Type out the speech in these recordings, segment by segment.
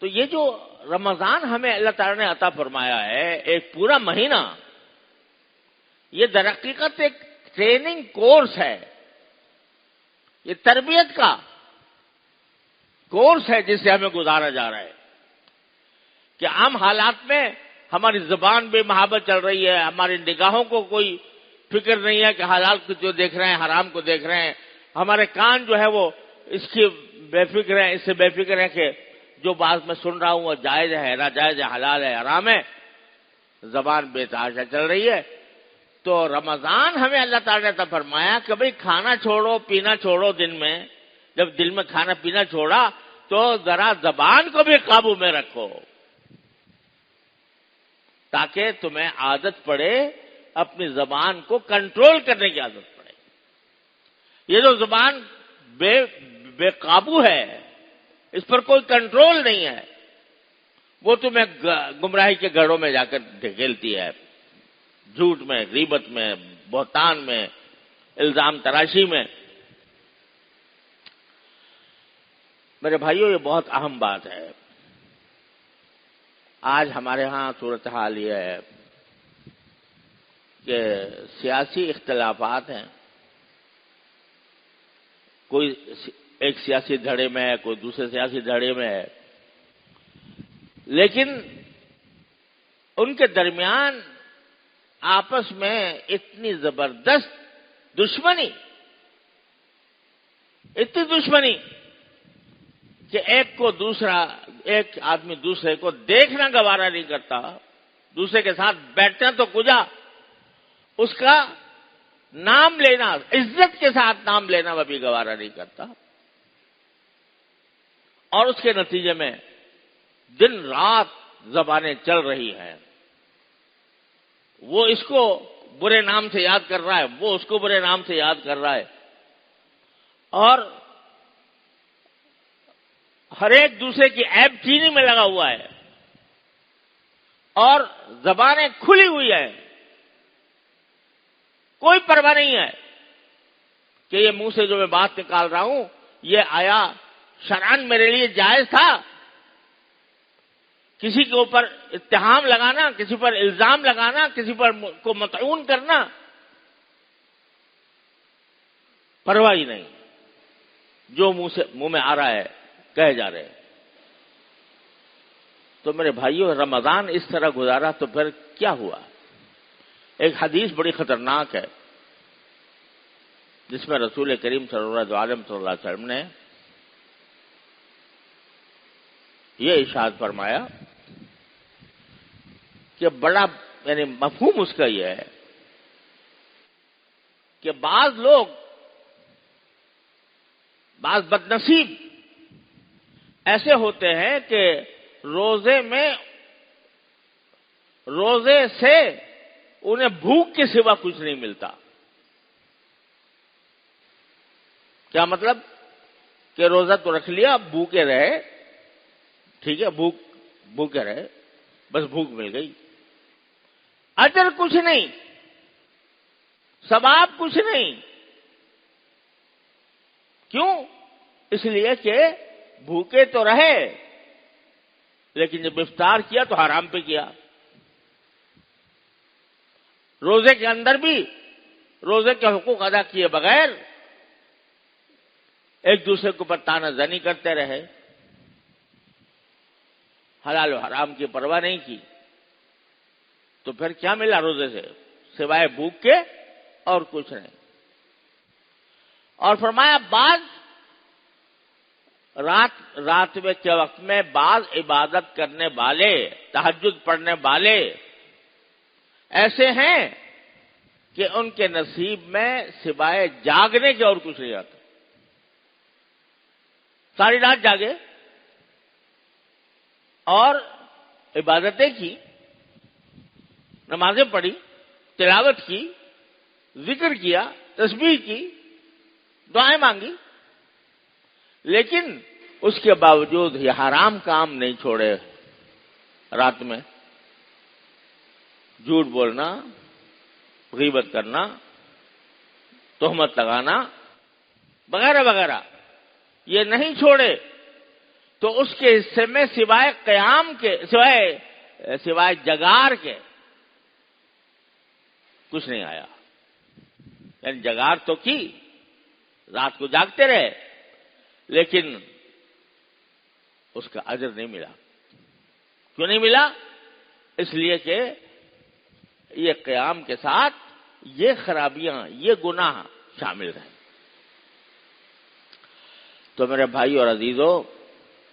تو یہ جو رمضان ہمیں اللہ تعالی نے عطا فرمایا ہے، ایک پورا مہینہ، یہ در حقیقت ایک ٹریننگ کورس ہے، یہ تربیت کا کورس ہے جسے ہمیں گزارا جا رہا ہے کہ عام حالات میں ہماری زبان بے محابت چل رہی ہے، ہماری نگاہوں کو کوئی فکر نہیں ہے کہ حلال کو جو دیکھ رہے ہیں حرام کو دیکھ رہے ہیں، ہمارے کان جو ہے وہ اس کی بے فکر ہیں، اس سے بے فکر ہیں کہ جو بات میں سن رہا ہوں وہ جائز ہے ناجائز ہے حلال ہے حرام ہے، زبان بے تحاشا چل رہی ہے۔ تو رمضان ہمیں اللہ تعالیٰ نے عطا فرمایا کہ بھئی کھانا چھوڑو پینا چھوڑو، دن میں جب دل میں کھانا پینا چھوڑا تو ذرا زبان کو بھی قابو میں رکھو تاکہ تمہیں عادت پڑے، اپنی زبان کو کنٹرول کرنے کی عادت پڑے۔ یہ جو زبان بے قابو ہے، اس پر کوئی کنٹرول نہیں ہے، وہ تمہیں گمراہی کے گڑھوں میں جا کر دھکیلتی ہے، جھوٹ میں، غیبت میں، بہتان میں، الزام تراشی میں۔ میرے بھائیوں، یہ بہت اہم بات ہے۔ آج ہمارے ہاں صورتحال یہ ہے کہ سیاسی اختلافات ہیں، کوئی ایک سیاسی دھڑے میں ہے، کوئی دوسرے سیاسی دھڑے میں ہے، لیکن ان کے درمیان آپس میں اتنی زبردست دشمنی، اتنی دشمنی کہ ایک آدمی دوسرے کو دیکھنا گوارا نہیں کرتا، دوسرے کے ساتھ بیٹھنا تو کجا، اس کا نام لینا، عزت کے ساتھ نام لینا وہ بھی گوارا نہیں کرتا، اور اس کے نتیجے میں دن رات زبانیں چل رہی ہیں۔ وہ اس کو برے نام سے یاد کر رہا ہے، وہ اس کو برے نام سے یاد کر رہا ہے، اور ہر ایک دوسرے کی عیب چینی میں لگا ہوا ہے، اور زبانیں کھلی ہوئی ہیں، کوئی پرواہ نہیں ہے کہ یہ منہ سے جو میں بات نکال رہا ہوں یہ آیا شرعاً میرے لیے جائز تھا۔ کسی کے اوپر اتہام لگانا، کسی پر الزام لگانا، کسی پر کو مطعون کرنا، پرواہ ہی نہیں، جو منہ میں آ رہا ہے کہے جا رہے ہیں۔ تو میرے بھائیوں، رمضان اس طرح گزارا تو پھر کیا ہوا؟ ایک حدیث بڑی خطرناک ہے جس میں رسول کریم صلی اللہ علیہ وسلم نے یہ ارشاد فرمایا کہ بڑا یعنی مفہوم اس کا یہ ہے کہ بعض لوگ، بعض بدنصیب ایسے ہوتے ہیں کہ روزے سے انہیں بھوک کے سوا کچھ نہیں ملتا۔ کیا مطلب؟ کہ روزہ تو رکھ لیا، بھوکے رہے، ٹھیک ہے، بھوکے رہے، بس بھوک مل گئی، اجر کچھ نہیں، ثواب کچھ نہیں۔ کیوں؟ اس لیے کہ بھوکے تو رہے لیکن جب افطار کیا تو حرام پہ کیا۔ روزے کے اندر بھی روزے کے حقوق ادا کیے بغیر ایک دوسرے کے اوپر تانا زنی کرتے رہے، حلال و حرام کی پرواہ نہیں کی، تو پھر کیا ملا روزے سے سوائے بھوک کے اور کچھ نہیں۔ اور فرمایا بعض رات میں کے وقت میں بعض عبادت کرنے والے، تہجد پڑھنے والے ایسے ہیں کہ ان کے نصیب میں سوائے جاگنے کے اور کچھ نہیں آتا۔ ساری رات جاگے اور عبادتیں کی، نمازیں پڑھی، تلاوت کی، ذکر کیا، تسبیح کی، دعائیں مانگی، لیکن اس کے باوجود یہ حرام کام نہیں چھوڑے۔ رات میں جھوٹ بولنا، غیبت کرنا، تہمت لگانا وغیرہ وغیرہ یہ نہیں چھوڑے، تو اس کے حصے میں سوائے قیام کے، سوائے جگار کے کچھ نہیں آیا. یعنی جگار تو کی، رات کو جاگتے رہے، لیکن اس کا اجر نہیں ملا. کیوں نہیں ملا؟ اس لیے کہ یہ قیام کے ساتھ یہ خرابیاں، یہ گناہ شامل ہیں. تو میرے بھائی اور عزیزو،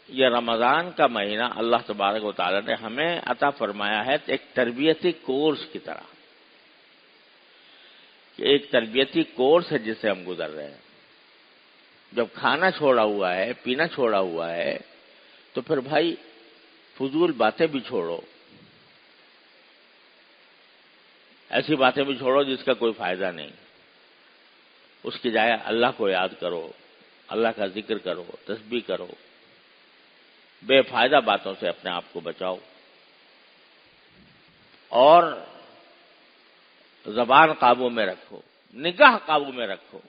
یہ رمضان کا مہینہ اللہ تبارک و تعالی نے ہمیں عطا فرمایا ہے ایک تربیتی کورس کی طرح، کہ ایک تربیتی کورس ہے جس سے ہم گزر رہے ہیں. جب کھانا چھوڑا ہوا ہے، پینا چھوڑا ہوا ہے، تو پھر بھائی فضول باتیں بھی چھوڑو، ایسی باتیں بھی چھوڑو جس کا کوئی فائدہ نہیں. اس کی جائے اللہ کو یاد کرو، اللہ کا ذکر کرو، تسبیح کرو، بے فائدہ باتوں سے اپنے آپ کو بچاؤ، اور زبان قابو میں رکھو، نگاہ قابو میں رکھو.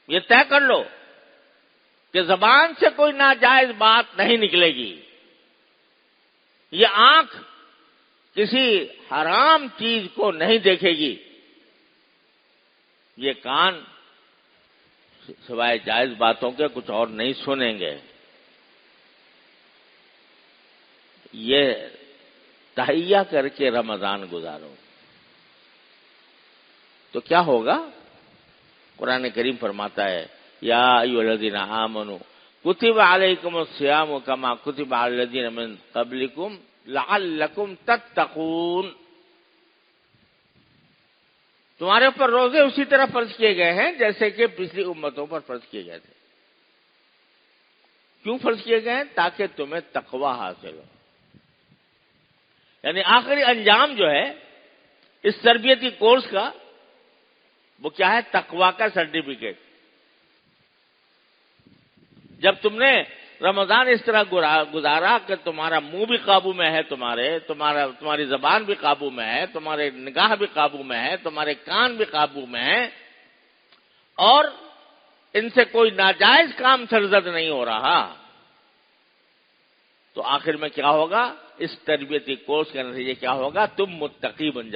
یہ طے کر لو کہ زبان سے کوئی ناجائز بات نہیں نکلے گی. یہ آنکھ کسی حرام چیز کو نہیں دیکھے گی، یہ کان سوائے جائز باتوں کے کچھ اور نہیں سنیں گے. یہ تہیہ کر کے رمضان گزارو تو کیا ہوگا؟ قرآن کریم فرماتا ہے، یا ایھا الذین آمنوا کتب علیکم الصیام کما کتب علی الذین من قبلکم لعلکم تتقون. تمہارے اوپر روزے اسی طرح فرض کیے گئے ہیں جیسے کہ پچھلی امتوں پر فرض کیے گئے تھے. کیوں فرض کیے گئے ہیں؟ تاکہ تمہیں تقوی حاصل ہو. یعنی آخری انجام جو ہے اس تربیتی کورس کا، وہ کیا ہے؟ تقوی کا سرٹیفکیٹ. جب تم نے رمضان اس طرح گزارا کہ تمہارا منہ بھی قابو میں ہے، تمہاری زبان بھی قابو میں ہے، تمہارے نگاہ بھی قابو میں ہے، تمہارے کان بھی قابو میں ہے، اور ان سے کوئی ناجائز کام سرزد نہیں ہو رہا، تو آخر میں کیا ہوگا؟ اس تربیتی کورس کا نتیجہ کیا ہوگا؟ تم متقی بن جاؤ.